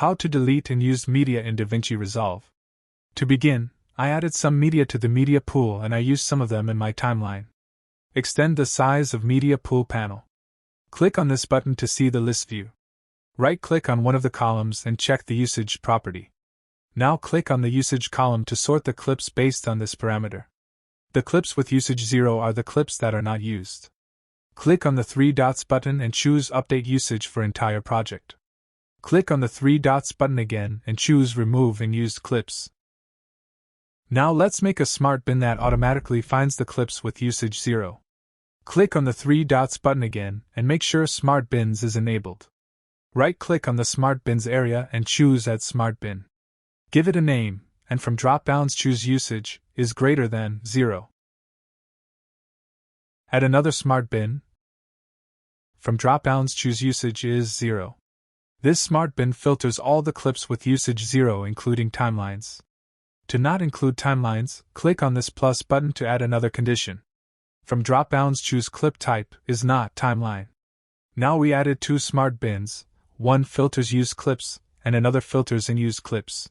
How to delete unused media in DaVinci Resolve. To begin, I added some media to the media pool and I used some of them in my timeline. Extend the size of media pool panel. Click on this button to see the list view. Right-click on one of the columns and check the usage property. Now click on the usage column to sort the clips based on this parameter. The clips with usage 0 are the clips that are not used. Click on the three dots button and choose Update Usage for entire project. Click on the three dots button again and choose Remove Unused Clips. Now let's make a smart bin that automatically finds the clips with usage 0. Click on the three dots button again and make sure Smart Bins is enabled. Right-click on the Smart Bins area and choose Add Smart Bin. Give it a name, and from drop-downs choose Usage is greater than 0. Add another Smart Bin. From drop-downs choose Usage is 0. This Smart Bin filters all the clips with usage 0 including timelines. To not include timelines, click on this plus button to add another condition. From drop-downs choose Clip Type is not timeline. Now we added two Smart Bins, one filters used clips, and another filters unused clips.